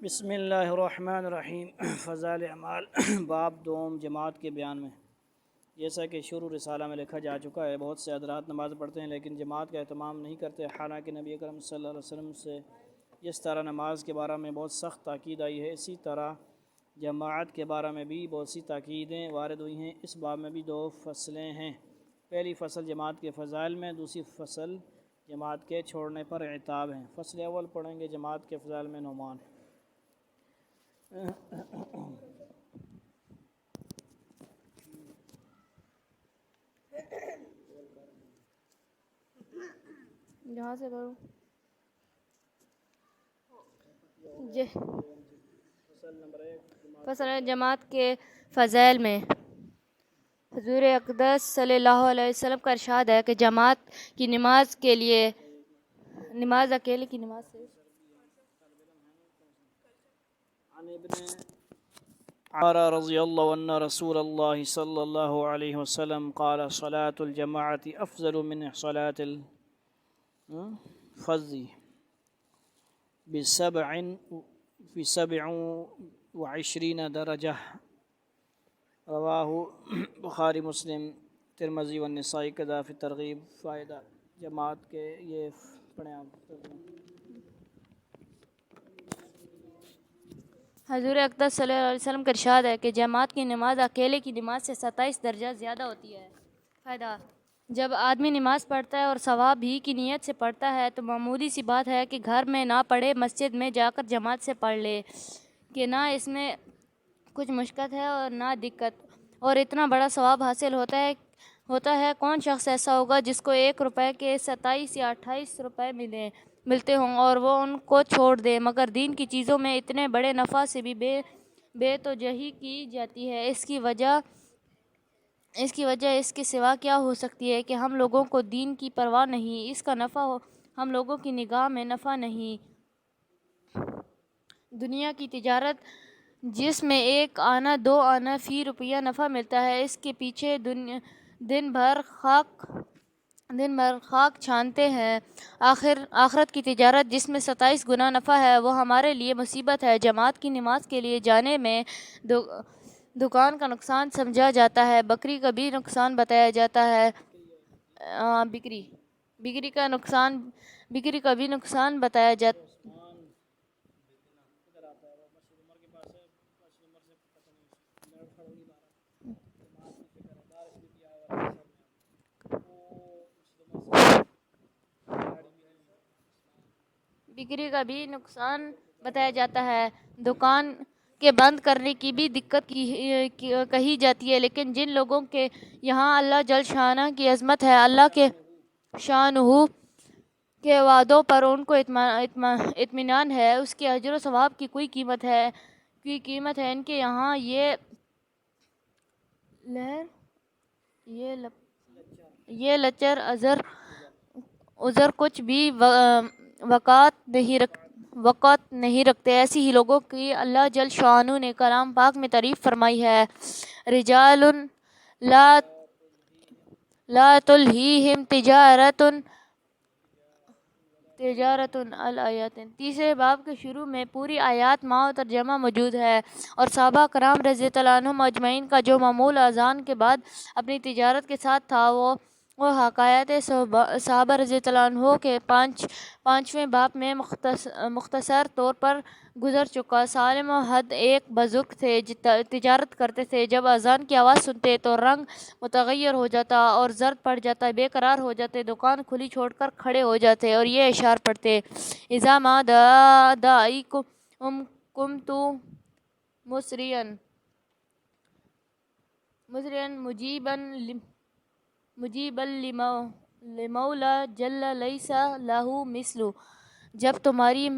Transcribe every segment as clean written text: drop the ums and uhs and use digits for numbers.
بسم اللہ الرحمن الرحیم۔ فضائل اعمال باب دوم جماعت کے بیان میں۔ جیسا کہ شروع رسالہ میں لکھا جا چکا ہے، بہت سے حضرات نماز پڑھتے ہیں لیکن جماعت کا اہتمام نہیں کرتے، حالانکہ نبی اکرم صلی اللہ علیہ وسلم سے جس طرح نماز کے بارے میں بہت سخت تاکید آئی ہے، اسی طرح جماعت کے بارے میں بھی بہت سی تاکیدیں وارد ہوئی ہیں۔ اس باب میں بھی دو فصلیں ہیں، پہلی فصل جماعت کے فضائل میں، دوسری فصل جماعت کے چھوڑنے پر عتاب ہیں۔ فصل اول پڑھیں گے جماعت کے فضائل میں نعمان۔ جہاں سے کروں فصل جماعت کے فضائل میں حضور اقدس صلی اللہ علیہ وسلم کا ارشاد ہے کہ جماعت کی نماز کے لیے نماز اکیلے کی نماز سے عن ابن عمر رضی اللہ عنہ رسول اللہ صلی اللہ علیہ وسلم قال صلاة الجماعة افضل من صلاة الفض ب27 درجہ، رواہ بخاری مسلم ترمذی والنسائی کذا فی ترغیب۔ فائدہ جماعت کے یہ پڑھیں آپ۔ حضور اقدس صلی اللہ علیہ وسلم کا ارشاد ہے کہ جماعت کی نماز اکیلے کی نماز سے 27 درجہ زیادہ ہوتی ہے۔ فائدہ، جب آدمی نماز پڑھتا ہے اور ثواب ہی کی نیت سے پڑھتا ہے تو معمولی سی بات ہے کہ گھر میں نہ پڑھے، مسجد میں جا کر جماعت سے پڑھ لے، کہ نہ اس میں کچھ مشقت ہے اور نہ دقت، اور اتنا بڑا ثواب حاصل ہوتا ہے۔ کون شخص ایسا ہوگا جس کو 1 روپے کے 27 یا 28 روپے ملتے ہوں اور وہ ان کو چھوڑ دے، مگر دین کی چیزوں میں اتنے بڑے نفع سے بھی بے توجہی کی جاتی ہے۔ اس کی وجہ اس کے سوا کیا ہو سکتی ہے کہ ہم لوگوں کو دین کی پرواہ نہیں، اس کا نفع ہم لوگوں کی نگاہ میں نفع نہیں۔ دنیا کی تجارت جس میں 1 آنا 2 آنا فی روپیہ نفع ملتا ہے، اس کے پیچھے دن بھر خاک چھانتے ہیں۔ آخرت کی تجارت جس میں 27 گنا نفع ہے، وہ ہمارے لیے مصیبت ہے۔ جماعت کی نماز کے لیے جانے میں دکان کا نقصان سمجھا جاتا ہے، بکری کا بھی نقصان بتایا جاتا ہے۔ بکری کا بھی نقصان بتایا جاتا ہے۔ بکری کا بھی نقصان بتایا جاتا ہے، دکان کے بند کرنے کی بھی دقت کہی جاتی ہے، لیکن جن لوگوں کے یہاں اللہ جل شانہ کی عظمت ہے، اللہ کے شانہ کے وعدوں پر ان کو اطمینان ہے، اس کے اجر و ثواب کی کوئی قیمت ہے ان کے یہاں یہ لچر عذر کچھ بھی وقت نہیں رکھتے۔ ایسی ہی لوگوں کی اللہ جل شانہ نے کلام پاک میں تعریف فرمائی ہے، رجال لا تلہیہم تجارت الآیات۔ تیسرے باب کے شروع میں پوری آیات مع ترجمہ موجود ہے، اور صحابہ کرام رضی اللہ عنہم اجمعین کا جو معمول اذان کے بعد اپنی تجارت کے ساتھ تھا، وہ حکایت صحابہ رضی اللہ عنہ کے 5ویں باب میں مختصر طور پر گزر چکا۔ سالم و حد ایک بزرگ تھے، تجارت کرتے تھے۔ جب اذان کی آواز سنتے تو رنگ متغیر ہو جاتا اور زرد پڑ جاتا، بے قرار ہو جاتے، دکان کھلی چھوڑ کر کھڑے ہو جاتے اور یہ اشعار پڑھتے: اذا ما دعیکم قمت مسرعا مجیبا لمولا جل لیس لہ مثل۔ جب تمہارا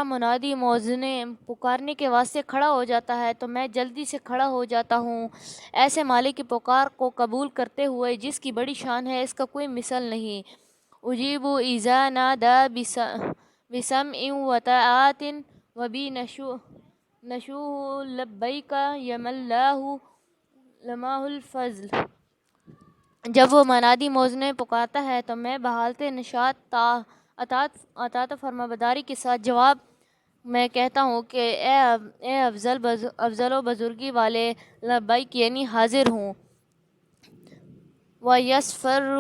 منادی موزنے پکارنے کے واسطے کھڑا ہو جاتا ہے تو میں جلدی سے کھڑا ہو جاتا ہوں، ایسے مالک کی پکار کو قبول کرتے ہوئے جس کی بڑی شان ہے، اس کا کوئی مثل نہیں۔ اجیب اذا نادی بسمع و طاعۃ و بی نشوہ لبیک لمہ الفضل۔ جب وہ منادی موزنے پکارتا ہے تو میں بحالت نشاط اطاعت و فرما برداری کے ساتھ جواب میں کہتا ہوں کہ اے افضل و بزرگی والے، لبیک یعنی حاضر ہوں. وَيَسْفَرُّ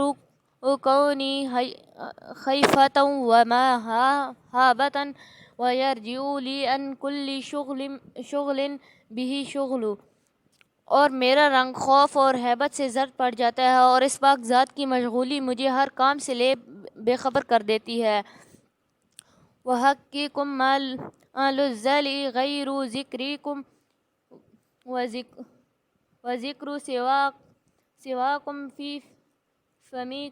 كَوْنِي خَيْفَةً وَمَهَابَةً وَيَرْجِعُ لِي عَنْ كُلِّ شُغْلٍ بِهِ شُغْلُ، اور میرا رنگ خوف اور ہیبت سے زرد پڑ جاتا ہے، اور اس پاک ذات کی مشغولی مجھے ہر کام سے لے بے خبر کر دیتی ہے. وَحَقِّكُمْ مَا لُلزَّلِ غَيْرُ ذِكْرِكُمْ وَذِكْرُ سِوَاكُمْ فِي فَمِي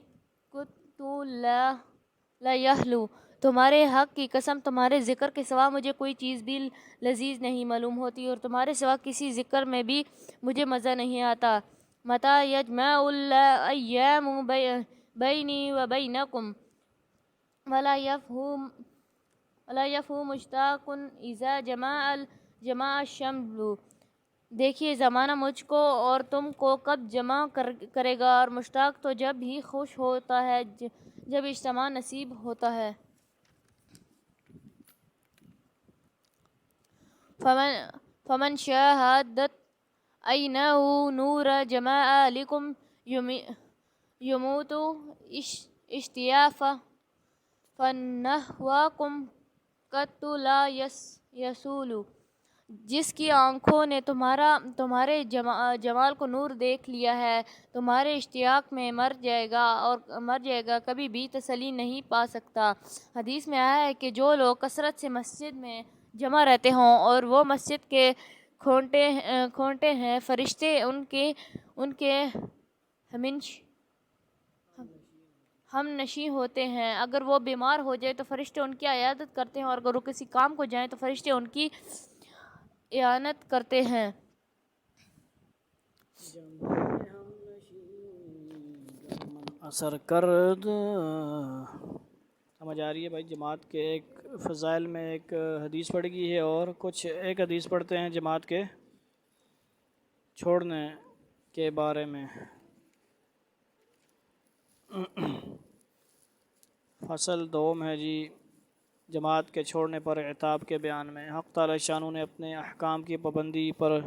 كُنْتُ لَا يَحْلُو. تمہارے حق کی قسم، تمہارے ذکر کے سوا مجھے کوئی چیز بھی لذیذ نہیں معلوم ہوتی، اور تمہارے سوا کسی ذکر میں بھی مجھے مزہ نہیں آتا. مَتَى يَجْمَعُ الْأَيَّامُ بَيْنِي وَبَيْنَكُمْ وَلَا يَفْهُ مُشْتَاقٌ إِذَا جَمَعَ الشَّمْلُ. دیکھیے زمانہ مجھ کو اور تم کو کب جمع کرے گا، اور مشتاق تو جب ہی خوش ہوتا ہے جب اجتماع نصیب ہوتا ہے. فمن شاهدت عينه نور جمالكم يموت اشتياقا فنحوكم قط لا يسول. جس کی آنکھوں نے تمہارے جمال کو نور دیکھ لیا ہے، تمہارے اشتیاق میں مر جائے گا، کبھی بھی تسلی نہیں پا سکتا. حدیث میں آیا ہے کہ جو لوگ کثرت سے مسجد میں جمع رہتے ہوں اور وہ مسجد کے کھونٹے ہیں، فرشتے ان کے ہم نشیں ہوتے ہیں. اگر وہ بیمار ہو جائے تو فرشتے ان کی عیادت کرتے ہیں، اور اگر وہ کسی کام کو جائیں تو فرشتے ان کی اعانت کرتے ہیں. اثر کرد سمجھ آ رہی ہے بھائی. جماعت کے ایک فضائل میں ایک حدیث پڑھ گئی ہے، اور ایک حدیث پڑھتے ہیں جماعت کے چھوڑنے کے بارے میں. فصل دوم ہے جی، جماعت کے چھوڑنے پر عتاب کے بیان میں. حق تعالی شانو نے اپنے احکام کی پابندی پر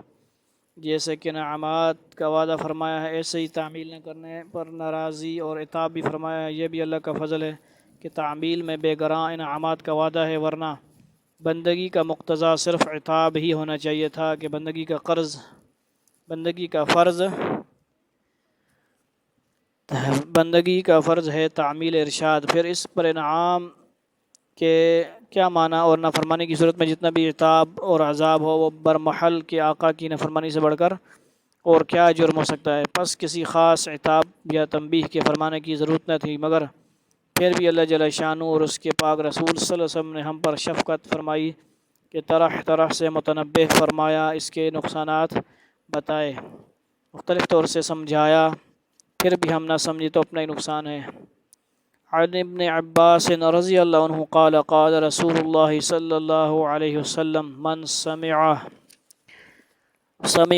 جیسے کہ انعامات کا وعدہ فرمایا ہے، ایسے ہی تعمیل نہ کرنے پر ناراضی اور عتاب بھی فرمایا ہے. یہ بھی اللہ کا فضل ہے کہ تعمیل میں بے گراں انعامات کا وعدہ ہے، ورنہ بندگی کا مقتضا صرف عتاب ہی ہونا چاہیے تھا کہ بندگی کا فرض ہے تعمیل ارشاد. پھر اس پر انعام کے کیا معنی، اور نافرمانی کی صورت میں جتنا بھی عتاب اور عذاب ہو وہ برمحل کے آقا کی نافرمانی سے بڑھ کر اور کیا جرم ہو سکتا ہے. پس کسی خاص عتاب یا تنبیہ کے فرمانے کی ضرورت نہ تھی، مگر پھر بھی اللہ جل شانہ اور اس کے پاک رسول صلی اللہ علیہ وسلم نے ہم پر شفقت فرمائی کہ طرح طرح سے متنبہ فرمایا، اس کے نقصانات بتائے، مختلف طور سے سمجھایا، پھر بھی ہم نہ سمجھے تو اپنا ہی نقصان ہے. عن ابن عباس رضی اللہ عنہ قال قال رسول اللہ صلی اللہ علیہ وسلم من سمع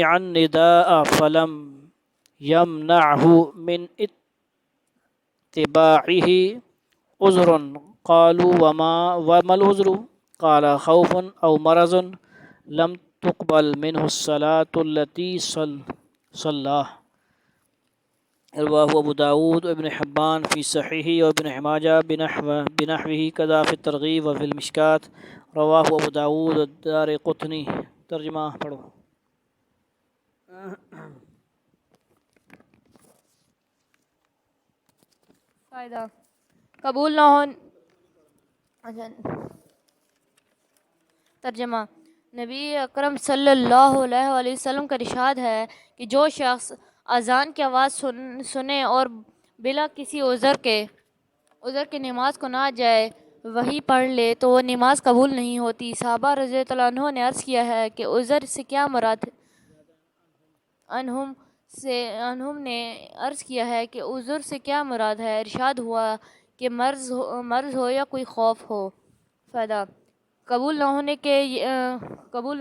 النداء فلم يمنعه من اتباعه عذر قالوا وما العذر قال خوف او مرض لم تقبل منه الصلاة التي صلاها. رواه ابو داود ابن حبان فی صحیح وابن ماجہ بنحوہ کذا فی الترغیب وفی المشکات. رواہ ابو داود الدارقطنی. ترجمہ پڑھو. فائدہ قبول نہ ہو. ترجمہ. نبی اکرم صلی اللہ علیہ وسلم کا ارشاد ہے کہ جو شخص اذان کی آواز سنے اور بلا کسی عذر کے نماز کو نہ جائے وہی پڑھ لے تو وہ نماز قبول نہیں ہوتی. صحابہ رضی اللہ عنہ نے عرض کیا ہے کہ عذر سے کیا مراد ہے؟ انہم نے عرض کیا ہے کہ عذر سے کیا مراد ہے؟ ارشاد ہوا کہ مرض ہو یا کوئی خوف ہو. فائدہ قبول نہ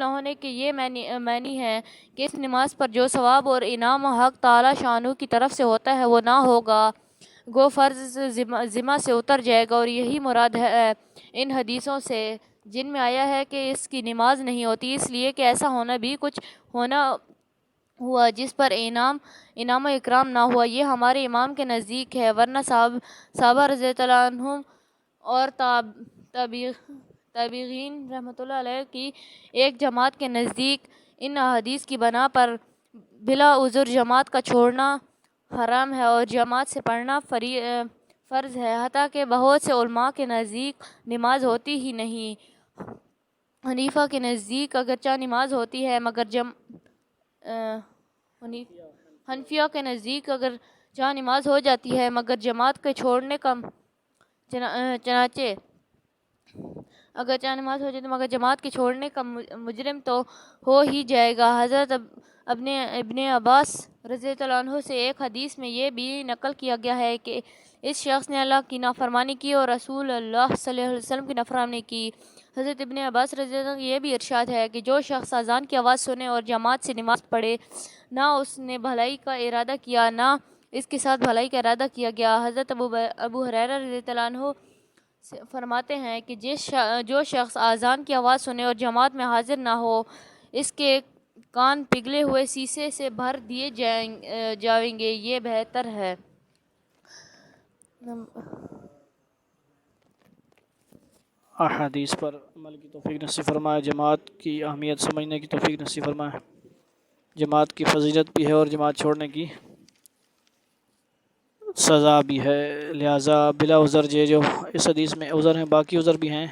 ہونے کے یہ معنی ہے کہ اس نماز پر جو ثواب اور انعام حق تعالی شانہ کی طرف سے ہوتا ہے وہ نہ ہوگا، گو فرض ذمہ سے اتر جائے گا، اور یہی مراد ہے ان حدیثوں سے جن میں آیا ہے کہ اس کی نماز نہیں ہوتی، اس لیے کہ ایسا ہونا بھی کچھ ہونا ہوا جس پر انعام و اکرام نہ ہوا۔ یہ ہمارے امام کے نزدیک ہے، ورنہ صحابہ رضی اللہ عنہم اور تابعین رحمۃ اللہ علیہ کی ایک جماعت کے نزدیک ان احادیث کی بنا پر بلا عذر جماعت کا چھوڑنا حرام ہے اور جماعت سے پڑھنا فرض ہے، حتیٰ کہ بہت سے علماء کے نزدیک نماز ہوتی ہی نہیں۔ حنیفہ کے نزدیک اگرچہ نماز ہوتی ہے مگر حنفیہ کے نزدیک اگرچہ نماز ہو جاتی ہے مگر جماعت کے چھوڑنے کا اگرچہ نماز ہو جاتی مگر جماعت کے چھوڑنے کا مجرم تو ہو ہی جائے گا۔ حضرت ابن عباس رضی اللہ عنہ سے ایک حدیث میں یہ بھی نقل کیا گیا ہے کہ اس شخص نے اللہ کی نافرمانی کی اور رسول اللہ صلی اللہ علیہ وسلم کی نافرمانی کی۔ حضرت ابن عباس رضی اللہ عنہ یہ بھی ارشاد ہے کہ جو شخص اذان کی آواز سنے اور جماعت سے نماز پڑھے، نہ اس نے بھلائی کا ارادہ کیا نہ اس کے ساتھ بھلائی کا ارادہ کیا گیا۔ حضرت ابو ہریرہ رضی اللہ عنہ فرماتے ہیں کہ جو شخص اذان کی آواز سنے اور جماعت میں حاضر نہ ہو، اس کے کان پگھلے ہوئے سیسے سے بھر دیے جائیں گے، یہ بہتر ہے۔ احادیث پر عمل کی توفیق نصیب فرمائے، جماعت کی اہمیت سمجھنے کی توفیق نصیب فرمائے۔ جماعت کی فضیلت بھی ہے اور جماعت چھوڑنے کی سزا بھی ہے، لہٰذا بلا عذر جو اس حدیث میں عذر ہیں، باقی عذر بھی ہیں،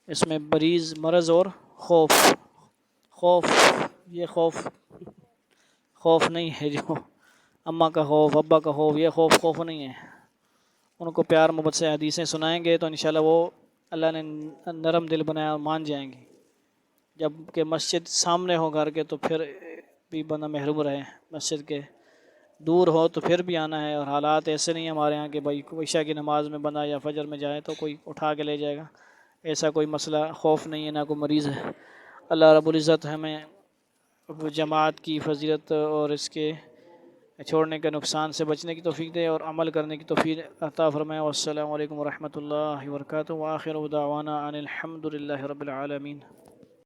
اس میں مریض، مرض اور خوف یہ خوف نہیں ہے، جو اماں کا خوف، ابا کا خوف، یہ خوف نہیں ہے۔ ان کو پیار محبت سے حدیثیں سنائیں گے تو انشاءاللہ وہ اللہ نے نرم دل بنایا اور مان جائیں گے۔ جب کہ مسجد سامنے ہو گھر کے تو پھر بھی بندہ محروم رہے، مسجد کے دور ہو تو پھر بھی آنا ہے، اور حالات ایسے نہیں ہیں ہمارے ہاں کہ بھائی عشاء کی نماز میں بندہ یا فجر میں جائے تو کوئی اٹھا کے لے جائے گا، ایسا کوئی مسئلہ خوف نہیں ہے، نہ کوئی مریض ہے۔ اللہ رب العزت ہمیں جماعت کی فضیلت اور اس کے چھوڑنے کے نقصان سے بچنے کی توفیق دے اور عمل کرنے کی توفیق عطا فرمائے۔ والسلام علیکم ورحمۃ اللہ وبرکاتہ، وآخر دعوانا ان الحمد للہ رب العالمین۔